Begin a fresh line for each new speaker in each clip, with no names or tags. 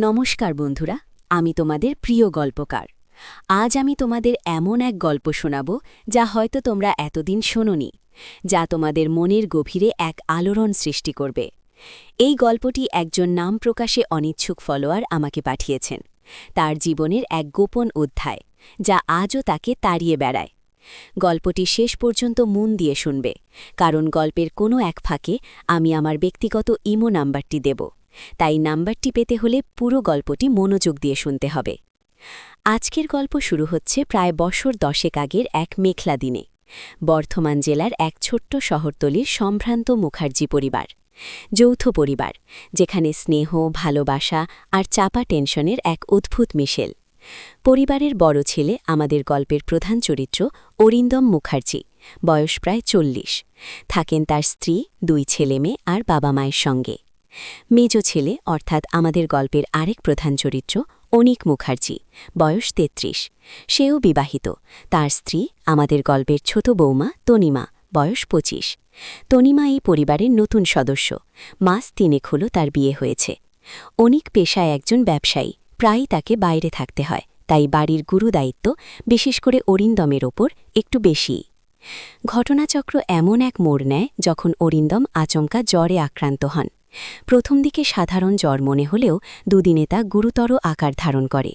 নমস্কার বন্ধুরা, আমি তোমাদের প্রিয় গল্পকার। আজ আমি তোমাদের এমন এক গল্প শোনাব যা হয়তো তোমরা এতদিন শোনোনি, যা তোমাদের মনের গভীরে এক আলোড়ন সৃষ্টি করবে। এই গল্পটি একজন নাম প্রকাশে অনিচ্ছুক ফলোয়ার আমাকে পাঠিয়েছেন, তার জীবনের এক গোপন অধ্যায় যা আজও তাকে তাড়িয়ে বেড়ায়। গল্পটি শেষ পর্যন্ত মন দিয়ে শুনবে, কারণ গল্পের কোনো এক ফাঁকে আমি আমার ব্যক্তিগত ইমো নাম্বারটি দেব, তাই নাম্বারটি পেতে হলে পুরো গল্পটি মনোযোগ দিয়ে শুনতে হবে। আজকের গল্প শুরু হচ্ছে প্রায় বছর 10 আগের এক মেঘলা দিনে বর্ধমান জেলার এক ছোট্ট শহরতলির সম্ভ্রান্ত মুখার্জি পরিবার। যৌথ পরিবার, যেখানে স্নেহ, ভালোবাসা আর চাপা টেনশনের এক অদ্ভুত মিশেল। পরিবারের বড় ছেলে আমাদের গল্পের প্রধান চরিত্র অরিন্দম মুখার্জি, বয়স প্রায় 40। থাকেন তার স্ত্রী, 2 ছেলেমেয়ে আর বাবা মায়ের সঙ্গে। মেজ ছেলে অর্থাৎ আমাদের গল্পের আরেক প্রধান চরিত্র অনিক মুখার্জি, বয়স 33। সেও বিবাহিত। তার স্ত্রী আমাদের গল্পের ছোট বৌমা তনিমা, বয়স 25। তনিমা এই পরিবারের নতুন সদস্য। মাস 3 হলো তার বিয়ে হয়েছে। অনিক পেশায় একজন ব্যবসায়ী, প্রায়ই তাকে বাইরে থাকতে হয়, তাই বাড়ির গুরুদায়িত্ব বিশেষ করে অরিন্দমের ওপর একটু বেশি। ঘটনাচক্র এমন এক মোড় নেয় যখন অরিন্দম আচমকা জ্বরে আক্রান্ত হন। প্রথম দিকে সাধারণ জ্বর মনে হলেও দুদিনে তা গুরুতর আকার ধারণ করে।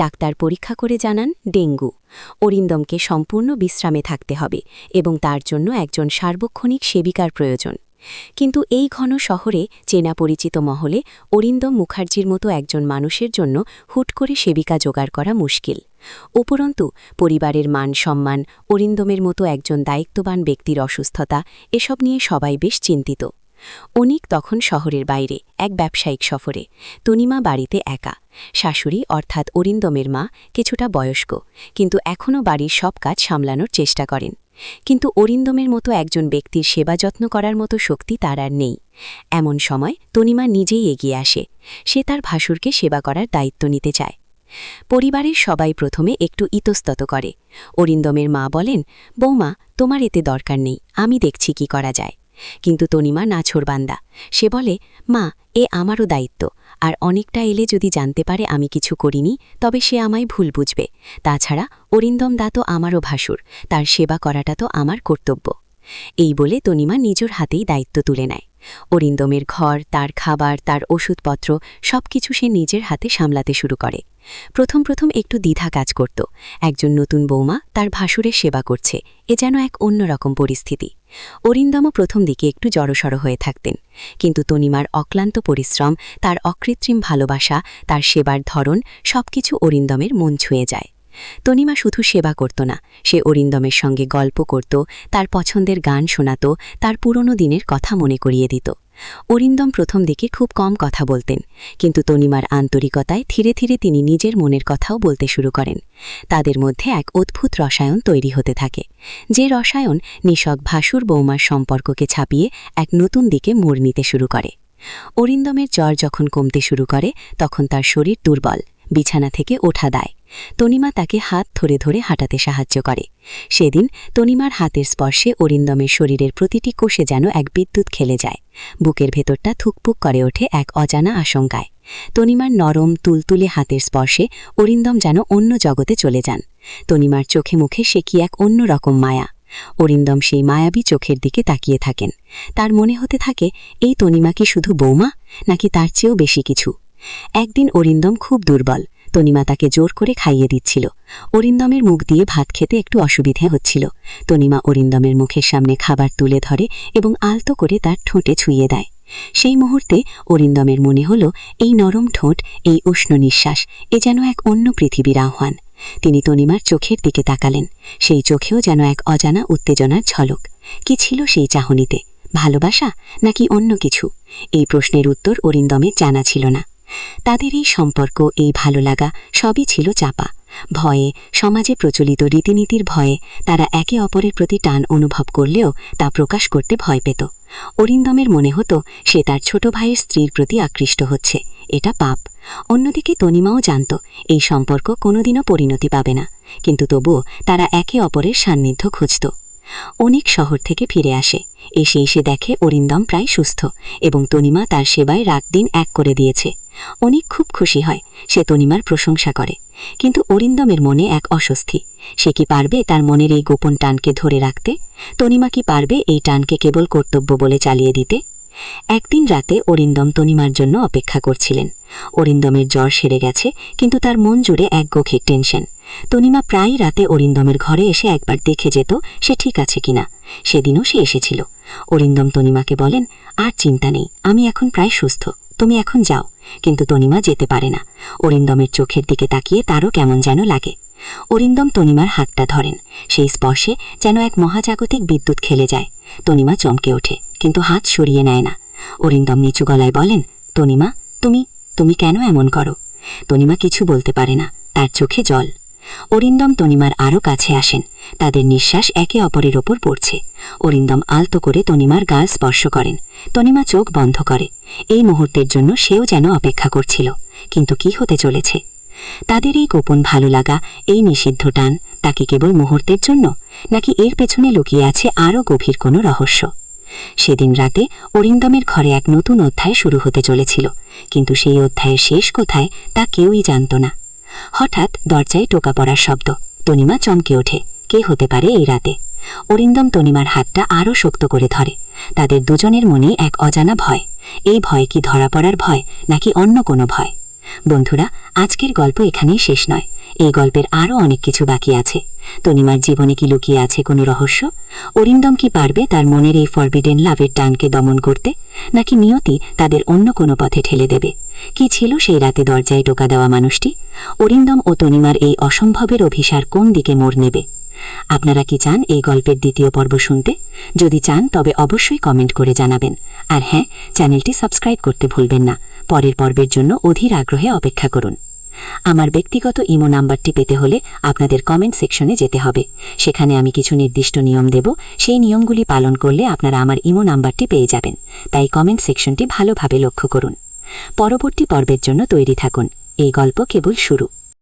ডাক্তার পরীক্ষা করে জানান ডেঙ্গু। অরিন্দমকে সম্পূর্ণ বিশ্রামে থাকতে হবে এবং তার জন্য একজন সার্বক্ষণিক সেবিকার প্রয়োজন। কিন্তু এই ঘন শহরে চেনা পরিচিত মহলে অরিন্দম মুখার্জির মতো একজন মানুষের জন্য হুট করে সেবিকা জোগাড় করা মুশকিল। উপরন্তু পরিবারের মান সম্মান, অরিন্দমের মতো একজন দায়িত্ববান ব্যক্তির অসুস্থতা, এসব নিয়ে সবাই বেশ চিন্তিত। অনিক তখন শহরের বাইরে এক ব্যবসায়িক সফরে। তনিমা বাড়িতে একা। শাশুড়ি অর্থাৎ অরিন্দমের মা কিছুটা বয়স্ক, কিন্তু এখনও বাড়ির সব কাজ সামলানোর চেষ্টা করেন। কিন্তু অরিন্দমের মতো একজন ব্যক্তির সেবা যত্ন করার মতো শক্তি তার আর নেই। এমন সময় তনিমা নিজেই এগিয়ে আসে। সে তার ভাসুরকে সেবা করার দায়িত্ব নিতে চায়। পরিবারের সবাই প্রথমে একটু ইতস্তত করে। অরিন্দমের মা বলেন, বৌমা, তোমার এতে দরকার নেই, আমি দেখছি কি করা যায়। কিন্তু তনিমা নাছোড়বান্দা। সে বলে, মা, এ আমারও দায়িত্ব, আর অনেকটা এলে যদি জানতে পারে আমি কিছু করিনি তবে সে আমায় ভুল বুঝবে। তাছাড়া অরিন্দম দা তো আমারও ভাসুর, তার সেবা করাটা তো আমার কর্তব্য। এই বলে তনিমা নিজের হাতেই দায়িত্ব তুলে নেয়। অরিন্দমের ঘর, তার খাবার, তার ওষুধপত্র সবকিছু সে নিজের হাতে সামলাতে শুরু করে। প্রথম একটু দ্বিধা কাজ করত। একজন নতুন বৌমা তার ভাসুরের সেবা করছে, এ যেন এক অন্যরকম পরিস্থিতি। অরিন্দমও প্রথম দিকে একটু জড়সড় হয়ে থাকতেন, কিন্তু তনিমার অক্লান্ত পরিশ্রম, তার অকৃত্রিম ভালোবাসা, তার সেবার ধরন সবকিছু অরিন্দমের মন ছুঁয়ে যায়। তনিমা শুধু সেবা করত না, সে অরিন্দমের সঙ্গে গল্প করত, তার পছন্দের গান শোনাত, তার পুরনো দিনের কথা মনে করিয়ে দিত। অরিন্দম প্রথম দিকে খুব কম কথা বলতেন, কিন্তু তনিমার আন্তরিকতায় ধীরে ধীরে তিনি নিজের মনের কথাও বলতে শুরু করেন। তাদের মধ্যে এক অদ্ভুত রসায়ন তৈরি হতে থাকে, যে রসায়ন নিছক ভাসুর বৌমার সম্পর্ককে ছাপিয়ে এক নতুন দিকে মোড় নিতে শুরু করে। অরিন্দমের জ্বর যখন কমতে শুরু করে তখন তার শরীর দুর্বল, বিছানা থেকে ওঠা দায়। তনিমা তাকে হাত ধরে ধরে হাঁটাতে সাহায্য করে। সেদিন তনিমার হাতের স্পর্শে অরিন্দমের শরীরের প্রতিটি কোষে যেন এক বিদ্যুৎ খেলে যায়। বুকের ভেতরটা থুকপুক করে ওঠে এক অজানা আশঙ্কায়। তনিমার নরম তুলতুলে হাতের স্পর্শে অরিন্দম যেন অন্য জগতে চলে যান। তনিমার চোখে মুখে সে কি এক অন্য রকম মায়া। অরিন্দম সেই মায়াবী চোখের দিকে তাকিয়ে থাকেন। তার মনে হতে থাকে, এই তনিমা কি শুধু বৌমা, নাকি তার চেয়েও বেশি কিছু। একদিন অরিন্দম খুব দুর্বল। তনিমা তাকে জোর করে খাইয়ে দিচ্ছিল। অরিন্দমের মুখ দিয়ে ভাত খেতে একটু অসুবিধে হচ্ছিল। তনিমা অরিন্দমের মুখের সামনে খাবার তুলে ধরে এবং আলতো করে তার ঠোঁটে ছুঁয়ে দেয়। সেই মুহূর্তে অরিন্দমের মনে হল, এই নরম ঠোঁট, এই উষ্ণ নিঃশ্বাস, এ যেন এক অন্য পৃথিবীর আহ্বান। তিনি তনিমার চোখের দিকে তাকালেন। সেই চোখেও যেন এক অজানা উত্তেজনার ঝলক। কি ছিল সেই চাহনিতে? ভালোবাসা নাকি অন্য কিছু? এই প্রশ্নের উত্তর অরিন্দমের জানা ছিল না। তাদের এই সম্পর্ক, এই ভালো লাগা সবই ছিল চাপা। ভয়ে, সমাজে প্রচলিত রীতিনীতির ভয়ে তারা একে অপরের প্রতি টান অনুভব করলেও তা প্রকাশ করতে ভয় পেত। অরিন্দমের মনে হতো সে তার ছোট ভাইয়ের স্ত্রীর প্রতি আকৃষ্ট হচ্ছে, এটা পাপ। অন্যদিকে তনিমাও জানত এই সম্পর্ক কোনোদিনও পরিণতি পাবে না, কিন্তু তবুও তারা একে অপরের সান্নিধ্য খুঁজত। অনেক শহর থেকে ফিরে আসে। এসে দেখে অরিন্দম প্রায় সুস্থ এবং তনিমা তার সেবায় রাত দিন এক করে দিয়েছে। অনেক খুব খুশি হয়, সে তনিমার প্রশংসা করে। কিন্তু অরিন্দমের মনে এক অস্বস্তি। সে কি পারবে তার মনের এই গোপন টানকে ধরে রাখতে? তনিমা কি পারবে এই টানকে কেবল কর্তব্য বলে চালিয়ে দিতে? একদিন রাতে অরিন্দম তনিমার জন্য অপেক্ষা করছিলেন। অরিন্দমের জ্বর সেরে গেছে, কিন্তু তার মন জুড়ে এক গভীর টেনশন। তনিমা প্রায় রাতে অরিন্দমের ঘরে এসে একবার দেখে যেত সে ঠিক আছে কিনা। সেদিনও সে এসেছিল। অরিন্দম তনিমাকে বলেন, আর চিন্তা নেই, আমি এখন প্রায় সুস্থ, তুমি এখন যাও। কিন্তু তনিমা যেতে পারে না। অরিন্দমের চোখের দিকে তাকিয়ে তারও কেমন যেন লাগে। অরিন্দম তনিমার হাতটা ধরেন। সেই স্পর্শে যেন এক মহাজাগতিক বিদ্যুৎ খেলে যায়। তনিমা চমকে ওঠে, কিন্তু হাত সরিয়ে নেয় না। অরিন্দম নিচু গলায় বলেন, তনিমা, তুমি তুমি কেন এমন করো? তনিমা কিছু বলতে পারে না, তার চোখে জল। অরিন্দম তনিমার আরও কাছে আসেন। তাদের নিঃশ্বাস একে অপরের ওপর পড়ছে। অরিন্দম আলতো করে তনিমার গাল স্পর্শ করেন। তনিমা চোখ বন্ধ করে। এই মুহূর্তের জন্য সেও যেন অপেক্ষা করছিল। কিন্তু কি হতে চলেছে? তাদের এই গোপন ভালো লাগা, এই নিষিদ্ধ টান, তাকে কেবল মুহূর্তের জন্য, নাকি এর পেছনে লুকিয়ে আছে আরও গভীর কোনো রহস্য? সেদিন রাতে অরিন্দমের ঘরে এক নতুন অধ্যায় শুরু হতে চলেছিল, কিন্তু সেই অধ্যায়ের শেষ কোথায় তা কেউই জানত না। হঠাৎ দরজায় টোকা পড়ার শব্দ। তনিমা চমকে ওঠে। কে হতে পারে এই রাতে? অরিন্দম তনিমার হাতটা আরও শক্ত করে ধরে। তাদের দুজনের মনে এক অজানা ভয়। এই ভয় কি ধরা পড়ার ভয়, নাকি অন্য কোনো ভয়? বন্ধুরা, আজকের গল্প এখানেই শেষ নয়। এই গল্পের আরও অনেক কিছু বাকি আছে। তনিমার জীবনে কি লুকিয়ে আছে কোনো রহস্য? অরিন্দম কি পারবে তার মনের এই ফরবিডেন লাভের টানকে দমন করতে, নাকি নিয়তি তাদের অন্য কোনো পথে ঠেলে দেবে? কি ছিল সেই রাতে দরজায় টোকা দেওয়া মানুষটি? অরিন্দম ও তনিমার এই অসম্ভবের অভিসার কোন দিকে মোড় নেবে? আপনারা কি চান এই গল্পের দ্বিতীয় পর্ব শুনতে? যদি চান তবে অবশ্যই কমেন্ট করে জানাবেন। আর হ্যাঁ, চ্যানেলটি সাবস্ক্রাইব করতে ভুলবেন না। পরের পর্বের জন্য অধীর আগ্রহে অপেক্ষা করুন। আমার ব্যক্তিগত ইমো নাম্বারটি পেতে হলে আপনাদের কমেন্ট সেকশনে যেতে হবে। সেখানে আমি কিছু নির্দিষ্ট নিয়ম দেব। সেই নিয়মগুলি পালন করলে আপনারা আমার ইমো নাম্বারটি পেয়ে যাবেন। তাই কমেন্ট সেকশনটি ভালোভাবে লক্ষ্য করুন। পরবর্তী পর্বের জন্য তৈরি থাকুন। এই গল্প কেবল শুরু।